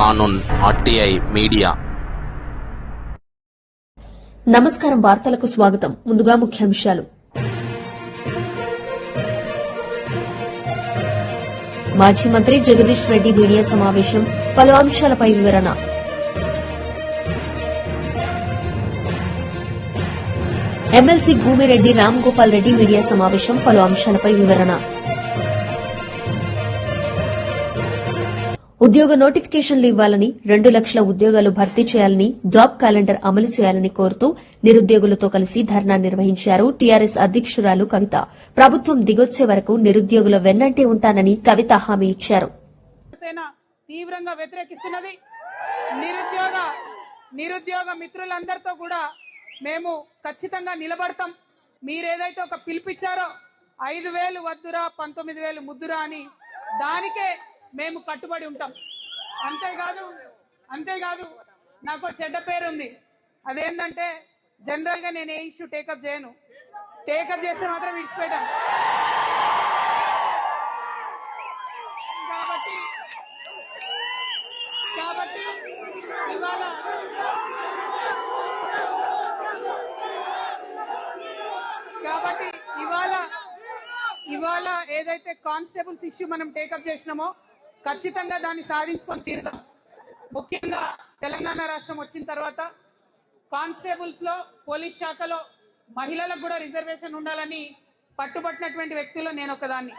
కానూన్ RTI media. నమస్కారం. వార్తలకు స్వాగతం. ముందుగా ముఖ్యాంశాలు. మాజీ మంత్రి జగదీష్ రెడ్డి మీడియా సమావేశం, పలు అంశాలపై వివరణ. ఎమ్మెల్సీ భూమిరెడ్డి రామ్గోపాల్ రెడ్డి మీడియా సమావేశం, పలు అంశాలపై వివరణ. ఉద్యోగ నోటిఫికేషన్లు ఇవ్వాలని, 2 లక్షల ఉద్యోగాలు భర్తీ చేయాలని, జాబ్ క్యాలెండర్ అమలు చేయాలని కోరుతూ నిరుద్యోగులతో కలిసి ధర్నా నిర్వహించారు టీఆర్ఎస్ అధ్యకురాలు కవిత. ప్రభుత్వం దిగొచ్చే వరకు నిరుద్యోగుల వెన్నంటే ఉంటానని కవిత హామీ ఇచ్చారు. తీవ్రంగా వ్యతిరేకిస్తున్నది. నిరుద్యోగ మిత్రులందరితో కూడా మేము ఖచ్చితంగా నిలబడతాం. మీరేదైతే ఒక పిలిపిచ్చారో 5,000 వద్దురా 19,000 ముద్దురా అని, దానికే మేము కట్టుబడి ఉంటాం. అంతేకాదు నాకు చెడ్డ పేరుంది. అదేంటంటే జనరల్ గా నేను ఏ ఇష్యూ టేకప్ చేయను. టేకప్ చేస్తే మాత్రం విడిచిపెట్టాను. కాబట్టి ఇవాళ ఏదైతే కానిస్టేబుల్స్ ఇష్యూ మనం టేకప్ చేసినామో ఖచ్చితంగా దాన్ని సాధించుకొని తీరుతాం. ముఖ్యంగా తెలంగాణ రాష్ట్రం వచ్చిన తర్వాత కానిస్టేబుల్స్ లో, పోలీస్ శాఖలో మహిళలకు కూడా రిజర్వేషన్ ఉండాలని పట్టుబట్టినటువంటి వ్యక్తుల్లో నేను ఒకదాన్ని.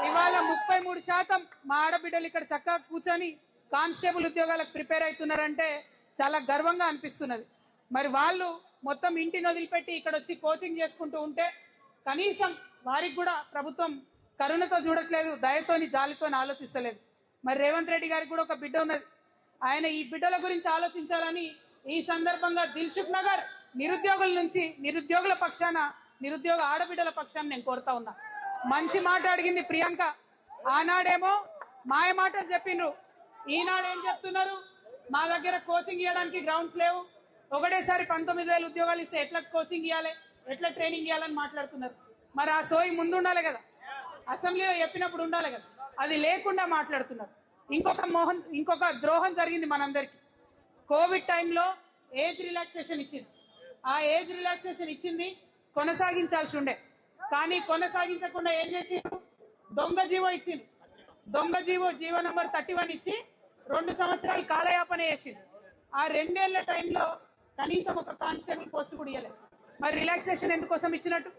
ఇవాళ 33% మా ఆడబిడ్డలు ఇక్కడ చక్కగా కూర్చొని కానిస్టేబుల్ ఉద్యోగాలకు ప్రిపేర్ అవుతున్నారంటే చాలా గర్వంగా అనిపిస్తున్నది. మరి వాళ్ళు మొత్తం ఇంటిని వదిలిపెట్టి ఇక్కడ వచ్చి కోచింగ్ చేసుకుంటూ ఉంటే కనీసం వారికి కూడా ప్రభుత్వం కరుణతో చూడట్లేదు, దయతోని జాలితోని ఆలోచిస్తలేదు. మరి రేవంత్ రెడ్డి గారికి కూడా ఒక బిడ్డ ఉన్నది. ఆయన ఈ బిడ్డల గురించి ఆలోచించాలని ఈ సందర్భంగా దిల్సుఖ్ నగర్ నిరుద్యోగుల నుంచి, నిరుద్యోగుల పక్షాన, నిరుద్యోగ ఆడబిడ్డల పక్షాన నేను కోరుతా ఉన్నా. మంచి మాట అడిగింది ప్రియాంక. ఆనాడేమో మాయ మాటలు చెప్పిండ్రు, ఈనాడు ఏం చెప్తున్నారు? మా దగ్గర కోచింగ్ ఇవ్వడానికి గ్రౌండ్స్ లేవు, ఒకటేసారి 19,000 ఉద్యోగాలు ఇస్తే ఎట్లా కోచింగ్ ఇవ్వాలి, ఎట్లా ట్రైనింగ్ ఇవ్వాలని మాట్లాడుతున్నారు. మరి ఆ సోయి ముందు ఉండాలి కదా, అసెంబ్లీలో చెప్పినప్పుడు ఉండాలి కదా, అది లేకుండా మాట్లాడుతున్నారు. ఇంకొక ద్రోహం జరిగింది మనందరికి. కోవిడ్ టైంలో ఏజ్ రిలాక్సేషన్ ఇచ్చింది. ఆ ఏజ్ రిలాక్సేషన్ ఇచ్చింది కొనసాగించాల్సి ఉండే, కానీ కొనసాగించకుండా ఏం చేసిండ్రు? దొంగ జీవో ఇచ్చిండ్రు. దొంగ జీవో నంబర్ 31 ఇచ్చి 2 సంవత్సరాలు కాలయాపన చేసిండ్రు. ఆ 2 ఏళ్ల టైంలో కనీసం ఒక కానిస్టేబుల్ పోస్ట్ కూడా ఇవ్వలేదు. మరి రిలాక్సేషన్ ఎందుకోసం ఇచ్చినట్టు?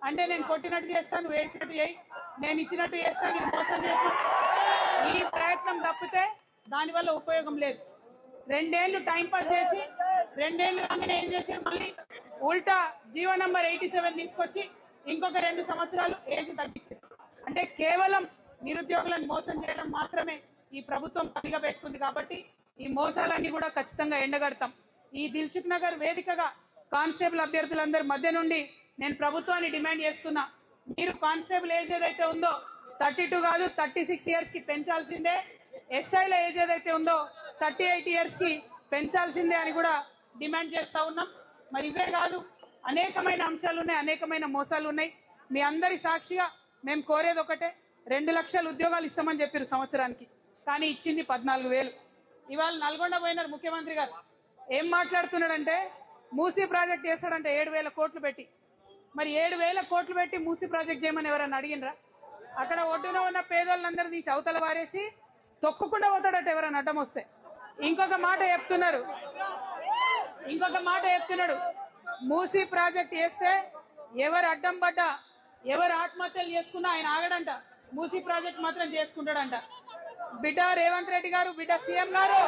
అంటే నేను కొట్టినట్టు చేస్తాను, నువ్వు ఏడ్చినట్టు చేయి, నేను ఇచ్చినట్టు చేస్తాను, నేను మోసం చేస్తాను. ఈ ప్రయత్నం తప్పితే దానివల్ల ఉపయోగం లేదు. 2 ఏళ్లు టైం పాస్ చేసి 2 ఏళ్లు రాగానే ఏం చేశారు? మళ్ళీ ఉల్టా జీవో నంబర్ 87 తీసుకొచ్చి ఇంకొక 2 సంవత్సరాలు ఏజ్ తగ్గించారు. అంటే కేవలం నిరుద్యోగులను మోసం చేయడం మాత్రమే ఈ ప్రభుత్వం పనిగా పెట్టుకుంది. కాబట్టి ఈ మోసాలన్నీ కూడా ఖచ్చితంగా ఎండగడతాం. ఈ దిల్సుఖ్ నగర్ వేదికగా కానిస్టేబుల్ అభ్యర్థులందరి మధ్య నుండి నేను ప్రభుత్వాన్ని డిమాండ్ చేస్తున్నా. మీరు కానిస్టేబుల్ ఏజ్ ఏదైతే ఉందో 32 కాదు 36 ఇయర్స్ కి పెంచాల్సిందే. ఎస్ఐల ఏజ్ ఏదైతే ఉందో 38 ఇయర్స్ కి పెంచాల్సిందే అని కూడా డిమాండ్ చేస్తా ఉన్నాం. మరి ఇవే కాదు, అనేకమైన అంశాలు ఉన్నాయి, అనేకమైన మోసాలు ఉన్నాయి. మీ అందరి సాక్షిగా మేము కోరేది ఒకటే, 2 లక్షల ఉద్యోగాలు ఇస్తామని చెప్పారు సంవత్సరానికి, కానీ ఇచ్చింది 14,000. ఇవాళ నల్గొండ పోయినారు ముఖ్యమంత్రి గారు. ఏం మాట్లాడుతున్నాడంటే మూసీ ప్రాజెక్ట్ చేస్తాడంటే 7,000 కోట్లు పెట్టి. మరి 7,000 కోట్లు పెట్టి మూసీ ప్రాజెక్ట్ చేయమని ఎవరన్నా అడిగినరా? అక్కడ ఒడ్డున ఉన్న పేదోళ్ళందరూ తీసి అవతల వారేసి తొక్కుకుండా పోతాడట ఎవరన్నా అడ్డం వస్తే. ఇంకొక మాట చెప్తున్నాడు, మూసీ ప్రాజెక్ట్ చేస్తే ఎవరు అడ్డం పడ్డా, ఎవరు ఆత్మహత్యలు చేసుకున్నా ఆయన ఆగడంట, మూసీ ప్రాజెక్ట్ మాత్రం చేసుకుంటాడంట. బిడ్డ రేవంత్ రెడ్డి గారు, బిడ్డ సీఎం గారు,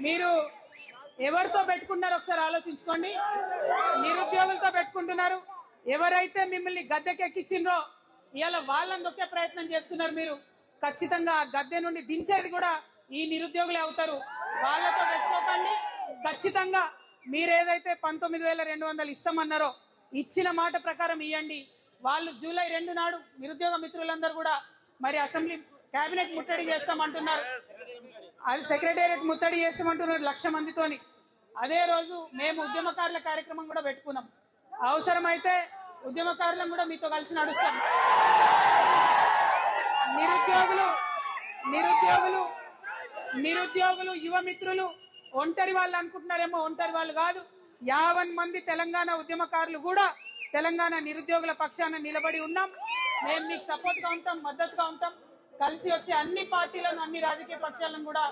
మీరు ఎవరితో పెట్టుకున్నారో ఒకసారి ఆలోచించుకోండి. నిరుద్యోగులతో పెట్టుకుంటున్నారు. ఎవరైతే మిమ్మల్ని గద్దెకెక్కించిండ్రో ఇవాళ వాళ్ళని దొక్కే ప్రయత్నం చేస్తున్నారు. మీరు ఖచ్చితంగా ఆ గద్దె నుండి దించేది కూడా ఈ నిరుద్యోగులే అవుతారు. వాళ్ళతో పెట్టుకోకండి. ఖచ్చితంగా మీరేదైతే 19,200 ఇస్తామన్నారో ఇచ్చిన మాట ప్రకారం ఇవ్వండి. వాళ్ళు జూలై 2 నాడు నిరుద్యోగ మిత్రులందరూ కూడా మరి అసెంబ్లీ కేబినెట్ ముట్టడి చేస్తామంటున్నారు, అది సెక్రటేరియట్ ముట్టడి చేస్తామంటున్నారు 1,00,000 మందితోని. అదే రోజు మేము ఉద్యమకారుల కార్యక్రమం కూడా పెట్టుకున్నాం. అవసరమైతే ఉద్యమకారులను కూడా మీతో కలిసి నడుస్తాం. నిరుద్యోగులు యువ మిత్రులు ఒంటరి వాళ్ళు అనుకుంటున్నారేమో, ఒంటరి వాళ్ళు కాదు. 50 మంది తెలంగాణ ఉద్యమకారులు కూడా తెలంగాణ నిరుద్యోగుల పక్షాన నిలబడి ఉన్నాం. మేము మీకు సపోర్ట్ గా ఉంటాం, మద్దతుగా ఉంటాం. కలిసి వచ్చే అన్ని పార్టీలను, అన్ని రాజకీయ పక్షాలను కూడా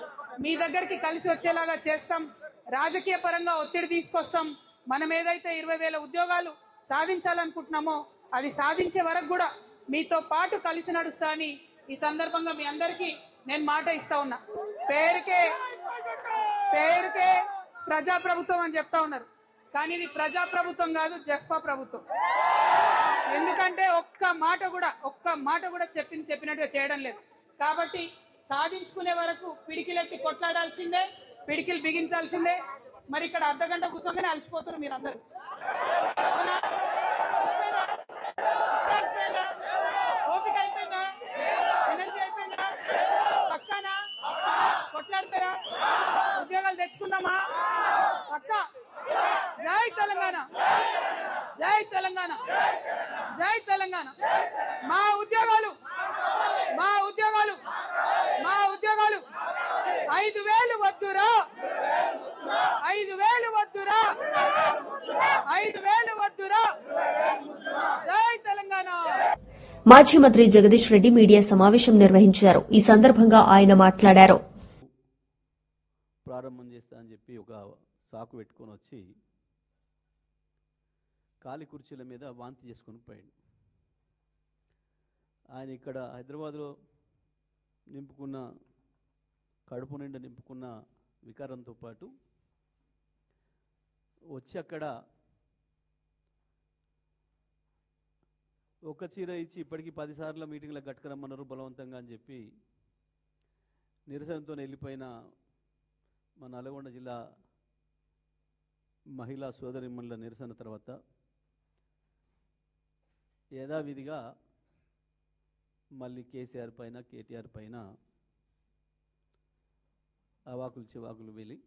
మీ దగ్గరికి కలిసి వచ్చేలాగా చేస్తాం. రాజకీయ పరంగా ఒత్తిడి తీసుకొస్తాం. మనం ఏదైతే 20,000 ఉద్యోగాలు సాధించాలనుకుంటున్నామో అది సాధించే వరకు కూడా మీతో పాటు కలిసి నడుస్తా అని ఈ సందర్భంగా మీ అందరికీ నేను మాట ఇస్తా ఉన్నా. పేరుకే ప్రజాప్రభుత్వం అని చెప్తా ఉన్నారు, కానీ ఇది ప్రజాప్రభుత్వం కాదు, జఫ్ఫా ప్రభుత్వం. ఎందుకంటే ఒక్క మాట కూడా చెప్పినట్టుగా చేయడం లేదు. కాబట్టి సాధించుకునే వరకు పిడికిలెత్తి కొట్లాడాల్సిందే, పిడికిలు బిగించాల్సిందే. మరి ఇక్కడ అర్ధగంట కూర్చోగానే అలసిపోతారు మీరందరూ. ఓపిక అయిపోయిందా? ఎనర్జీ అయిపోయిందా? పక్కనా కొట్లాడతారా? ఉద్యోగాలు తెచ్చుకుందామా? పక్క. జై తెలంగాణ, జై తెలంగాణ, జై తెలంగాణ. మా ఉద్యోగాలు 5,000 వద్దురా, 5,000 వద్దురా, 5,000 వద్దురా. జై తెలంగాణ. మాజీ మంత్రి జగదీష్ రెడ్డి మీడియా సమావేశం నిర్వహించారు. ఈ సందర్భంగా ఆయన మాట్లాడారు. ప్రారంభం చేస్తా అని చెప్పి ఒక సాకు పెట్టుకొని వచ్చి ఖాళీ కుర్చీల మీద వాంతి చేసుకొని పోయాడు. ఆయన ఇక్కడ హైదరాబాద్లో నింపుకున్న, కడుపు నిండా నింపుకున్న వికారంతో పాటు వచ్చి అక్కడ ఒక చీర ఇచ్చి ఇప్పటికీ 10 సార్లు మీటింగ్లకు గట్టుకురమ్మన్నారు బలవంతంగా అని చెప్పి నిరసనతో వెళ్ళిపోయిన మా నల్గొండ జిల్లా మహిళా సోదరిమణుల నిరసన తర్వాత యథావిధిగా మళ్ళీ కేసీఆర్ పైన, కేటీఆర్ పైన అవాకులు చివాకులు వెళ్ళి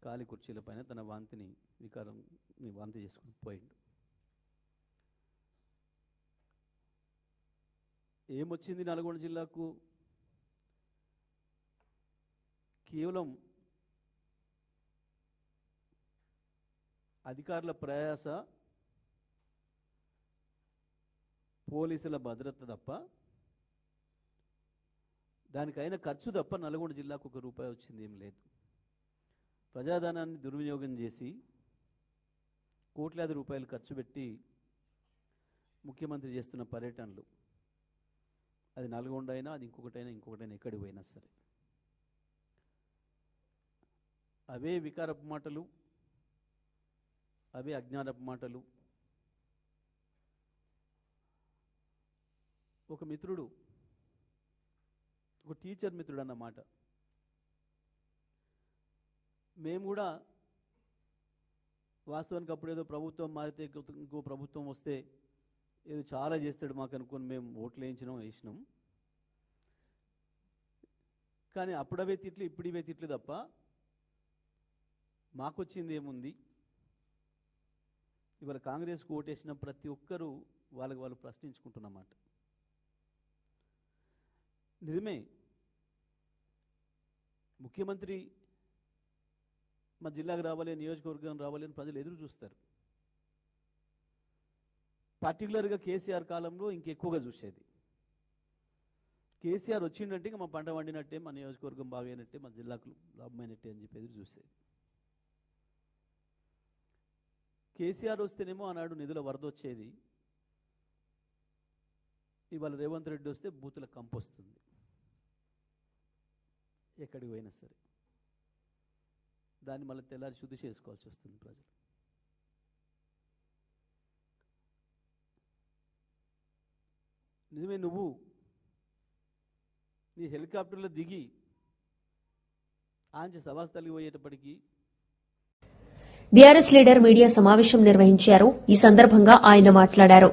ఖాళీ కుర్చీల పైన తన వికారాన్ని వాంతి చేసుకుని పోయిండు. ఏమొచ్చింది నల్గొండ జిల్లాకు? కేవలం అధికారుల ప్రయాస, పోలీసుల భద్రత తప్ప, దానికైన ఖర్చు తప్ప నల్గొండ జిల్లాకు ₹1 వచ్చింది ఏం లేదు. ప్రజాధనాన్ని దుర్వినియోగం చేసి కోట్లాది రూపాయలు ఖర్చు పెట్టి ముఖ్యమంత్రి చేస్తున్న పర్యటనలు, అది నల్గొండ అయినా, అది ఇంకొకటైనా ఎక్కడికి పోయినా సరే అవే వికారపు మాటలు, అవే అజ్ఞానపు మాటలు. ఒక మిత్రుడు, ఒక టీచర్ మిత్రుడు అన్నమాట, మేము కూడా వాస్తవానికి అప్పుడు ఏదో ప్రభుత్వం మారితే ఇంకో ప్రభుత్వం వస్తే ఏదో చాలా చేస్తాడు మాకు అనుకుని మేము ఓట్లు వేసినాం. కానీ అప్పుడవే తిట్లు, ఇప్పుడివే తిట్లు తప్ప మాకొచ్చింది ఏముంది? ఇవాళ కాంగ్రెస్కు ఓటేసిన ప్రతి ఒక్కరూ వాళ్ళు ప్రశ్నించుకుంటున్నమాట. నిజమే, ముఖ్యమంత్రి మా జిల్లాకు రావాలి, నియోజకవర్గం రావాలి అని ప్రజలు ఎదురు చూస్తారు. పర్టికులర్గా కేసీఆర్ కాలంలో ఇంకెక్కువగా చూసేది. కేసీఆర్ వచ్చిందంటే ఇంకా మా పంట వండినట్టే, మా నియోజకవర్గం బాగైనట్టే, మా జిల్లాకు లాభమైనట్టే అని చెప్పి ఎదురు చూసేది. కేసీఆర్ వస్తేనేమో ఆనాడు నిధుల వరద వచ్చేది. ఇవాళ రేవంత్ రెడ్డి వస్తే బూతుల కంపు వస్తుంది. ఎక్కడికి పోయినా సరే దాన్ని మళ్ళీ తెల్లారి శుద్ధి చేసుకోవాల్సి వస్తుంది ప్రజలు. నిజమే, నువ్వు నీ హెలికాప్టర్లో దిగి ఆంచి సభాస్థలికి పోయేటప్పటికీ బీఆర్ఎస్ లీడర్ మీడియా సమావేశం నిర్వహించారు. ఈ సందర్భంగా ఆయన మాట్లాడారు.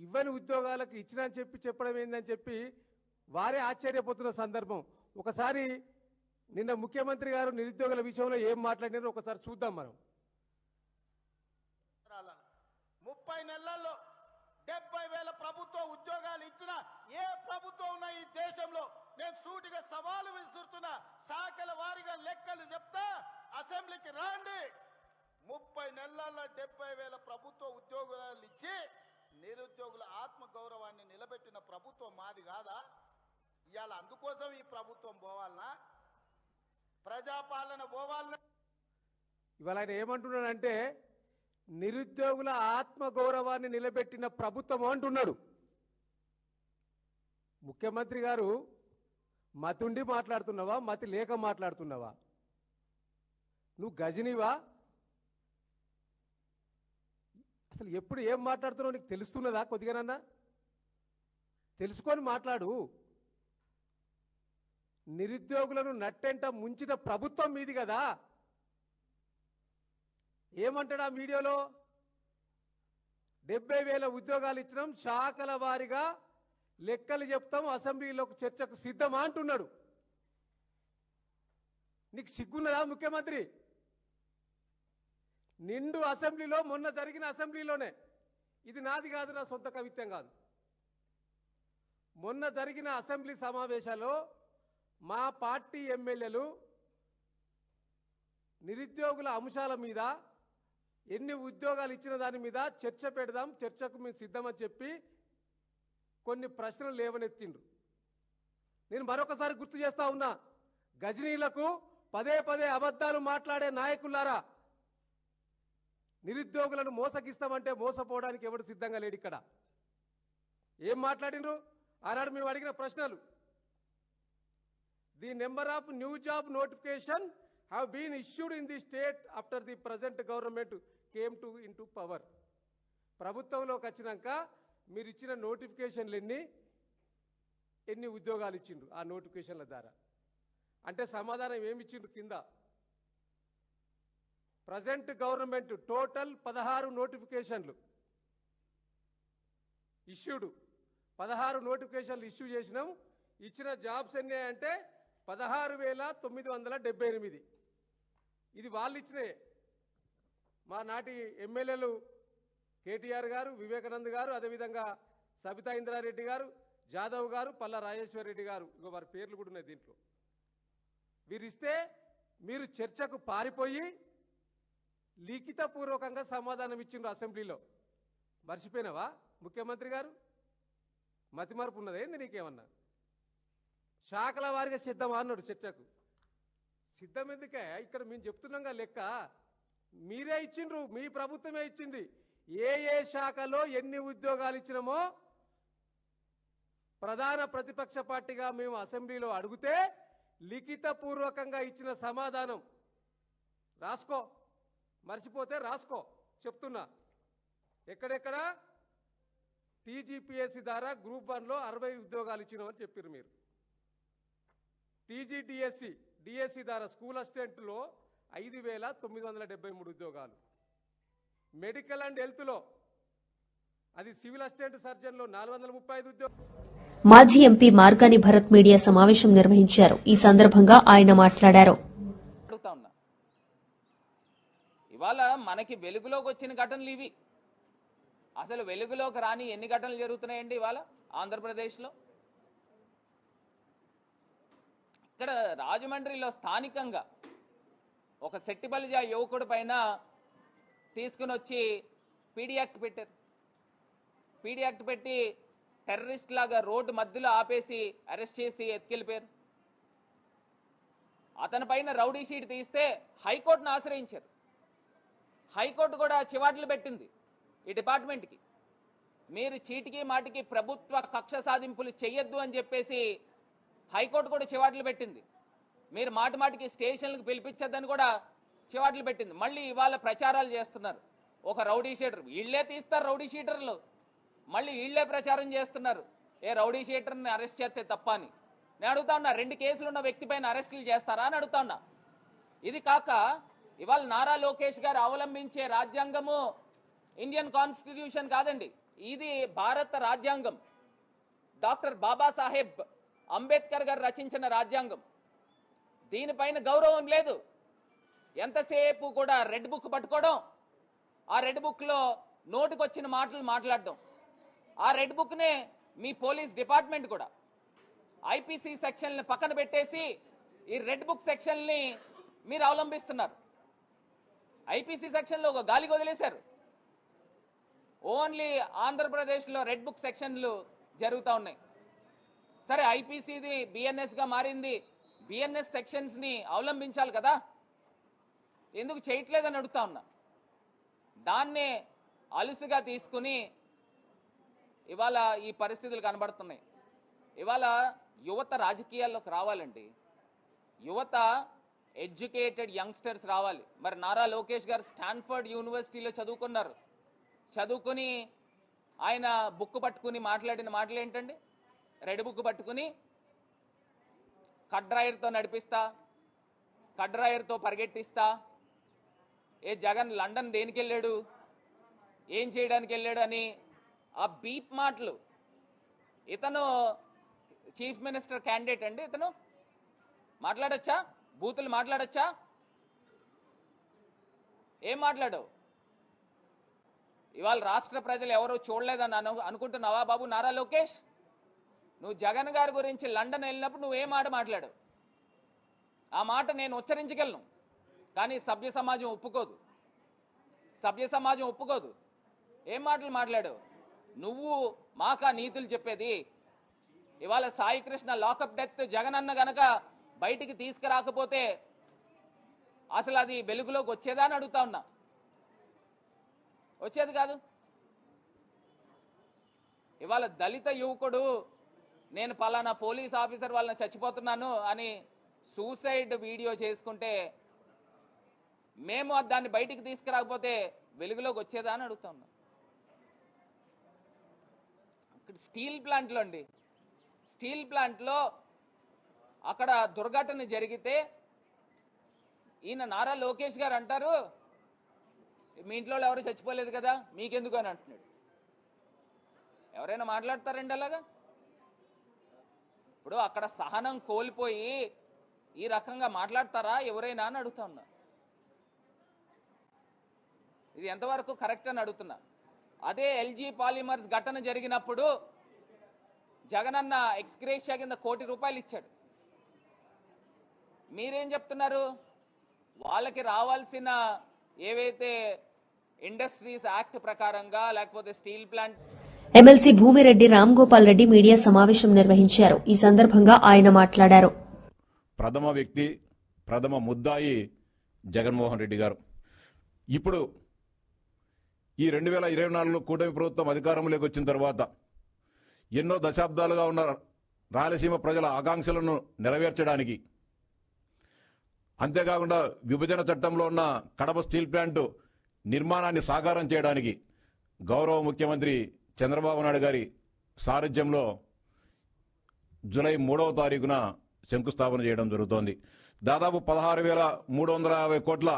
ఇవ్వని ఉద్యోగాలకు ఇచ్చినా చెప్పడం ఏందని చెప్పి వారే ఆశ్చర్యపోతున్న సందర్భం. ఒకసారి నిన్న ముఖ్యమంత్రి గారు నిరుద్యోగుల విషయంలో ఏం మాట్లాడినారో ఒకసారి చూద్దాం మనం. 30 నెలల్లో 70,000 ప్రభుత్వ ఉద్యోగాలు ఇచ్చిన ఏ ప్రభుత్వం ఉన్నా ఈ దేశంలో నేను సూటిగా సవాలు విసురుతున్నా. శాఖల వారీగా లెక్కలు చెప్తా, అసెంబ్లీకి రాండి. 30 నెలల్లో 70,000 ప్రభుత్వ ఉద్యోగాలు ఇచ్చి నిరుద్యోగుల ఆత్మగౌరవాన్ని నిలబెట్టిన ప్రభుత్వం మాది కాదా? ఇవాళ అందుకోసం ఈ ప్రభుత్వం పోవాలనా? ప్రజాపాలన పోవాలనా? ఇవాళ ఆయన ఏమంటున్నాడంటే నిరుద్యోగుల ఆత్మగౌరవాన్ని నిలబెట్టిన ప్రభుత్వం అంటున్నాడు. ముఖ్యమంత్రి గారు మతుండి మాట్లాడుతున్నావా, మతి లేక మాట్లాడుతున్నావా? నువ్వు గజనివా? అసలు ఎప్పుడు ఏం మాట్లాడుతున్నావు నీకు తెలుస్తున్నదా? కొద్దిగానన్నా తెలుసుకొని మాట్లాడు. నిరుద్యోగులను నట్టెంట ముంచిన ప్రభుత్వం మీది కదా. ఏమంటాడు ఆ వీడియోలో? 70,000 ఉద్యోగాలు ఇచ్చినాం, శాఖల వారీగా లెక్కలు చెప్తాం, అసెంబ్లీలో చర్చకు సిద్ధమా అంటున్నాడు. నీకు సిగ్గున్నదా ముఖ్యమంత్రి? నిండు అసెంబ్లీలో, మొన్న జరిగిన అసెంబ్లీలోనే, ఇది నాది కాదు, నా సొంత కవిత్వం కాదు, మొన్న జరిగిన అసెంబ్లీ సమావేశాల్లో మా పార్టీ ఎమ్మెల్యేలు నిరుద్యోగుల అంశాల మీద, ఎన్ని ఉద్యోగాలు ఇచ్చిన దాని మీద చర్చ పెడదాం, చర్చకు మేము సిద్ధమని చెప్పి కొన్ని ప్రశ్నలు లేవనెత్తిండ్రు. నేను మరొకసారి గుర్తు చేస్తా ఉన్నా, గజనీలకు పదే పదే అబద్ధాలు మాట్లాడే నాయకులారా, నిరుద్యోగులను మోసగిస్తామంటే మోసపోవడానికి ఎవడు సిద్ధంగా లేడు. ఇక్కడ ఏం మాట్లాడిండ్రు? ఆనాడు మేము అడిగిన ప్రశ్నలు, the number of new job notification have been issued in the state after the present government came into power. ప్రభుత్వంలోకి వచ్చినాక మీరు ఇచ్చిన నోటిఫికేషన్లు ఎన్ని ఉద్యోగాలు ఇచ్చిండ్రు ఆ నోటిఫికేషన్ల ద్వారా అంటే సమాధానం ఏమి ఇచ్చిండ్రు? కింద ప్రజెంట్ గవర్నమెంట్ టోటల్ 16 నోటిఫికేషన్లు ఇష్యూడ్, 16 నోటిఫికేషన్లు ఇష్యూ చేసినాం. ఇచ్చిన జాబ్స్ ఎన్ని అంటే 16,978. ఇది వాళ్ళు ఇచ్చినాయి. మా నాటి ఎమ్మెల్యేలు కేటీఆర్ గారు, వివేకానంద్ గారు, అదేవిధంగా సబితా ఇంద్రారెడ్డి గారు, జాదవ్ గారు, పల్లా రాజేశ్వర్ రెడ్డి గారు, ఇగో వారి పేర్లు కూడా ఉన్నాయి దీంట్లో. వీరిస్తే మీరు చర్చకు పారిపోయి లిఖితపూర్వకంగా సమాధానం ఇచ్చిండ్రు అసెంబ్లీలో. మర్చిపోయినావా ముఖ్యమంత్రి గారు? మతిమరుపు ఉన్నదే నీకేమన్నా? శాఖల వారిగా సిద్ధమా అన్నాడు చర్చకు. సిద్ధం ఎందుకే? ఇక్కడ మేము చెప్తున్నాంగా లెక్క. మీరే ఇచ్చిండ్రు, మీ ప్రభుత్వమే ఇచ్చింది. ఏ ఏ శాఖలో ఎన్ని ఉద్యోగాలు ఇచ్చినామో ప్రధాన ప్రతిపక్ష పార్టీగా మేము అసెంబ్లీలో అడిగితే లిఖితపూర్వకంగా ఇచ్చిన సమాధానం రాసుకో. మర్చిపోతే రాసుకో. చెప్తున్నా, ఎక్కడెక్కడ టీజీపీఎస్సీ ద్వారా గ్రూప్ 1లో 60 ఉద్యోగాలు ఇచ్చినామని చెప్పారు మీరు. డిఎస్సి ద్వారా స్కూల్ అసిస్టెంట్లో 5,973 ఉద్యోగాలు. మెడికల్ అండ్ హెల్త్లో, అది సివిల్ అసిస్టెంట్ సర్జన్లో 435 ఉద్యోగాలు. మాజీ ఎంపీ మార్గాని భరత్ మీడియా సమావేశం నిర్వహించారు. ఈ సందర్భంగా ఆయన మాట్లాడారు. ఇవాళ మనకి వెలుగులోకి వచ్చిన ఘటనలు ఇవి. అసలు వెలుగులోకి రాని ఎన్ని ఘటనలు జరుగుతున్నాయండి ఇవాళ ఆంధ్రప్రదేశ్లో? ఇక్కడ రాజమండ్రిలో స్థానికంగా ఒక సెట్టిబలిజా యువకుడి పైన తీసుకుని వచ్చి పీడీ యాక్ట్ పెట్టారు. పీడీ యాక్ట్ పెట్టి టెర్రరిస్ట్ లాగా రోడ్డు మధ్యలో ఆపేసి అరెస్ట్ చేసి ఎత్తుకెళ్ళిపోయారు. అతని పైన రౌడీ షీట్ తీస్తే హైకోర్టును ఆశ్రయించారు. హైకోర్టు కూడా చివాట్లు పెట్టింది ఈ డిపార్ట్మెంట్కి. మీరు చీటికి మాటికి ప్రభుత్వ కక్ష సాధింపులు చెయ్యొద్దు అని చెప్పేసి హైకోర్టు కూడా చివాట్లు పెట్టింది. మీరు మాటి మాటికి స్టేషన్లకు పిలిపించొద్దని కూడా చివాట్లు పెట్టింది. మళ్ళీ ఇవాళ ప్రచారాలు చేస్తున్నారు. ఒక రౌడీ షీటర్, వీళ్లే తీస్తారు రౌడీ షీటర్లు, మళ్ళీ వీళ్లే ప్రచారం చేస్తున్నారు ఏ రౌడీ షీటర్ని అరెస్ట్ చేస్తే తప్ప అని. నేను అడుగుతా ఉన్నా, 2 కేసులు ఉన్న వ్యక్తి పైన అరెస్టులు చేస్తారా అని అడుగుతా ఉన్నా. ఇది కాక ఇవాళ నారా లోకేష్ గారు అవలంబించే రాజ్యాంగము ఇండియన్ కాన్స్టిట్యూషన్ కాదండి, ఇది భారత రాజ్యాంగం. డాక్టర్ బాబాసాహెబ్ అంబేద్కర్ గారు రచించిన రాజ్యాంగం. దీనిపైన గౌరవం లేదు. ఎంతసేపు కూడా రెడ్ బుక్ పట్టుకోవడం, ఆ రెడ్ బుక్లో నోటికొచ్చిన మాటలు మాట్లాడడం. ఆ రెడ్ బుక్నే మీ పోలీస్ డిపార్ట్మెంట్ కూడా ఐపీసీ సెక్షన్ని పక్కన పెట్టేసి ఈ రెడ్ బుక్ సెక్షన్ని మీరు అవలంబిస్తున్నారు. ఐపీసీ సెక్షన్లో ఒక గాలికి వదిలేశారు. ఓన్లీ ఆంధ్రప్రదేశ్లో రెడ్ బుక్ సెక్షన్లు జరుగుతూ ఉన్నాయి. సరే, ఐపీసీది బిఎన్ఎస్గా మారింది, బిఎన్ఎస్ సెక్షన్స్ని అవలంబించాలి కదా, ఎందుకు చేయట్లేదని అడుగుతా ఉన్నా. దాన్నే అలుసుగా తీసుకుని ఇవాళ ఈ పరిస్థితులు కనబడుతున్నాయి. ఇవాళ యువత రాజకీయాల్లోకి రావాలండి. యువత ఎడ్యుకేటెడ్ యంగ్స్టర్స్ రావాలి. మరి నారా లోకేష్ గారు స్టాన్ఫర్డ్ యూనివర్సిటీలో చదువుకున్నారు. చదువుకుని ఆయన బుక్ పట్టుకుని మాట్లాడిన మాటలు ఏంటండి? రెడ్ బుక్ పట్టుకుని కడ్రాయర్తో నడిపిస్తా, కడ్రాయర్తో పరిగెట్టిస్తా, ఏ జగన్ లండన్ దేనికి వెళ్ళాడు, ఏం చేయడానికి వెళ్ళాడు అని ఆ బీప్ మాటలు. ఇతను చీఫ్ మినిస్టర్ క్యాండిడేట్ అండి. ఇతను మాట్లాడచ్చా? బూతులు మాట్లాడచ్చా? ఏం మాట్లాడవు? ఇవాళ రాష్ట్ర ప్రజలు ఎవరో చూడలేదని అనుకుంటున్నావా బాబు నారా లోకేష్? నువ్వు జగన్ గారి గురించి లండన్ వెళ్ళినప్పుడు నువ్వేం మాట మాట్లాడావు? ఆ మాట నేను ఉచ్చరించగలను, కానీ సభ్య సమాజం ఒప్పుకోదు. సభ్య సమాజం ఒప్పుకోదు. ఏం మాటలు మాట్లాడావు? నువ్వు మాకా నీతులు చెప్పేది? ఇవాళ సాయి కృష్ణ లాకప్ డెత్ జగన్ అన్న గనక బయటికి తీసుకురాకపోతే అసలు అది వెలుగులోకి వచ్చేదా అని అడుగుతా ఉన్నా. వచ్చేది కాదు. ఇవాళ దళిత యువకుడు నేను పలానా పోలీస్ ఆఫీసర్ వాళ్ళని చచ్చిపోతున్నాను అని సూసైడ్ వీడియో చేసుకుంటే మేము దాన్ని బయటికి తీసుకురాకపోతే వెలుగులోకి వచ్చేదా అని అడుగుతా ఉన్నా. స్టీల్ ప్లాంట్లో అండి, స్టీల్ ప్లాంట్లో అక్కడ దుర్ఘటన జరిగితే ఈయన నారా లోకేష్ గారు అంటారు మీ ఇంట్లో ఎవరు చచ్చిపోలేదు కదా మీకెందుకు అని అంటున్నాడు. ఎవరైనా మాట్లాడతారండి అలాగా? ఇప్పుడు అక్కడ సహనం కోల్పోయి ఈ రకంగా మాట్లాడతారా ఎవరైనా అని అడుగుతా ఉన్నా. ఇది ఎంతవరకు కరెక్ట్ అని అడుగుతున్నా. అదే ఎల్జీ పాలిమర్స్ ఘటన జరిగినప్పుడు జగనన్న ఎక్స్గ్రేషియా కింద ₹1 కోటి ఇచ్చాడు. మీరేం చెప్తున్నారు? వాళ్ళకి రావాల్సిన ఏవైతే ఇండస్ట్రీస్ యాక్ట్ ప్రకారంగా లేకపోతే steel plant. MLC Bhumireddy Ramgopal Reddy media సమావేశం నిర్వహించారు. ఈ సందర్భంగా ఆయన మాట్లాడారు. ప్రథమ వ్యక్తి, ప్రథమ ముద్దాయి జగన్మోహన్ రెడ్డి గారు. ఇప్పుడు ఈ 2024లో కూటమి ప్రభుత్వం అధికారంలోకి వచ్చిన తర్వాత ఎన్నో దశాబ్దాలుగా ఉన్న రాయలసీమ ప్రజల ఆకాంక్షలను నెరవేర్చడానికి, అంతేకాకుండా విభజన చట్టంలో ఉన్న కడప స్టీల్ ప్లాంటు నిర్మాణాన్ని సాకారం చేయడానికి గౌరవ ముఖ్యమంత్రి చంద్రబాబు నాయుడు గారి సారథ్యంలో జూలై 3వ తారీఖున శంకుస్థాపన చేయడం జరుగుతోంది. దాదాపు 16,350 కోట్ల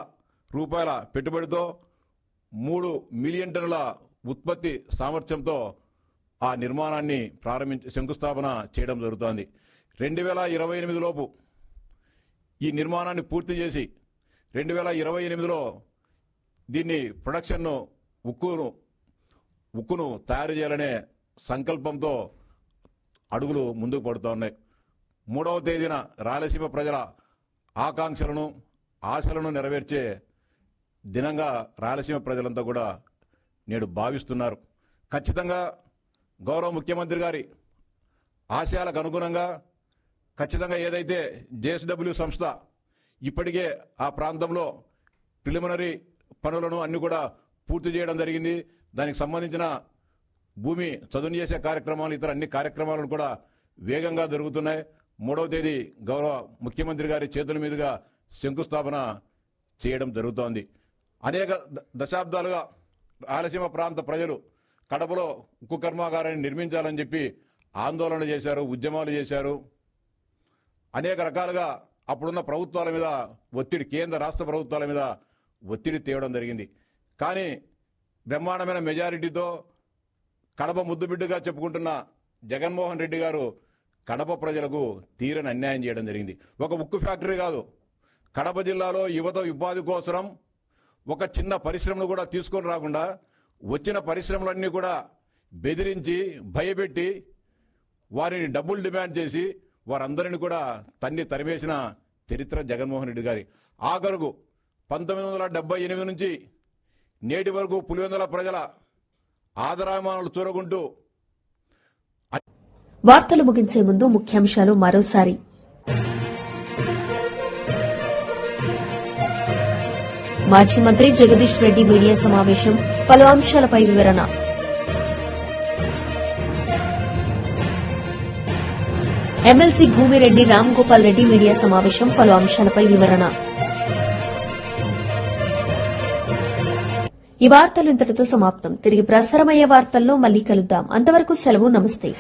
రూపాయల పెట్టుబడితో 3 మిలియన్ టన్నుల ఉత్పత్తి సామర్థ్యంతో ఆ నిర్మాణాన్ని శంకుస్థాపన చేయడం జరుగుతోంది. 2028 లోపు ఈ నిర్మాణాన్ని పూర్తి చేసి 2028లో దీన్ని ప్రొడక్షన్ను ఉక్కును తయారు చేయాలనే సంకల్పంతో అడుగులు ముందుకు పడుతూ ఉన్నాయి. 3వ తేదీన రాయలసీమ ప్రజల ఆకాంక్షలను ఆశలను నెరవేర్చే దినంగా రాయలసీమ ప్రజలంతా కూడా నేడు భావిస్తున్నారు. ఖచ్చితంగా గౌరవ ముఖ్యమంత్రి గారి ఆశయాలకు అనుగుణంగా ఖచ్చితంగా ఏదైతే జేఎస్డబ్ల్యూ సంస్థ ఇప్పటికే ఆ ప్రాంతంలో ప్రిలిమినరీ పనులను అన్ని కూడా పూర్తి చేయడం జరిగింది. దానికి సంబంధించిన భూమి చదును చేసే కార్యక్రమాలు, ఇతర అన్ని కార్యక్రమాలను కూడా వేగంగా జరుగుతున్నాయి. 3వ తేదీ గౌరవ ముఖ్యమంత్రి గారి చేతుల మీదుగా శంకుస్థాపన చేయడం జరుగుతోంది. అనేక దశాబ్దాలుగా రాయలసీమ ప్రాంత ప్రజలు కడపలో ఉక్కు కర్మాగారాన్ని నిర్మించాలని చెప్పి ఆందోళన చేశారు, ఉద్యమాలు చేశారు. అనేక రకాలుగా అప్పుడున్న ప్రభుత్వాల మీద ఒత్తిడి, కేంద్ర రాష్ట్ర ప్రభుత్వాల మీద ఒత్తిడి తేవడం జరిగింది. కానీ బ్రహ్మాండమైన మెజారిటీతో కడప ముద్దుబిడ్డగా చెప్పుకుంటున్న జగన్మోహన్ రెడ్డి గారు కడప ప్రజలకు తీరని అన్యాయం చేయడం జరిగింది. ఒక ఉక్కు ఫ్యాక్టరీ కాదు, కడప జిల్లాలో యువత ఉపాధి కోసం ఒక చిన్న పరిశ్రమను కూడా తీసుకొని రాకుండా వచ్చిన పరిశ్రమలన్నీ కూడా బెదిరించి భయపెట్టి వారిని డబ్బులు డిమాండ్ చేసి వారందరిని కూడా తరిమేసిన చరిత్ర జగన్మోహన్ రెడ్డి గారి. ఆఖరుకు 1978 నుంచి నేటి వరకు పులివెందుల ప్రజల ఆదరామానాలు చూరగొంటూ. వార్తలు ముగించే ముందు ముఖ్యాంశాలు మరోసారి. మాజీ మంత్రి జగదీష్ రెడ్డి మీడియా సమావేశం, పలు అంశాలపై వివరణ. ఎమ్మెల్సీ భూమిరెడ్డి రామ్ గోపాల్ రెడ్డి మీడియా సమావేశం, పలు అంశాలపై వివరణ. ఈ వార్తలు ఇంతటితో సమాప్తం. తిరిగి ప్రసారమయ్యే వార్తల్లో మళ్లీ కలుద్దాం. అంతవరకు సెలవు. నమస్తే.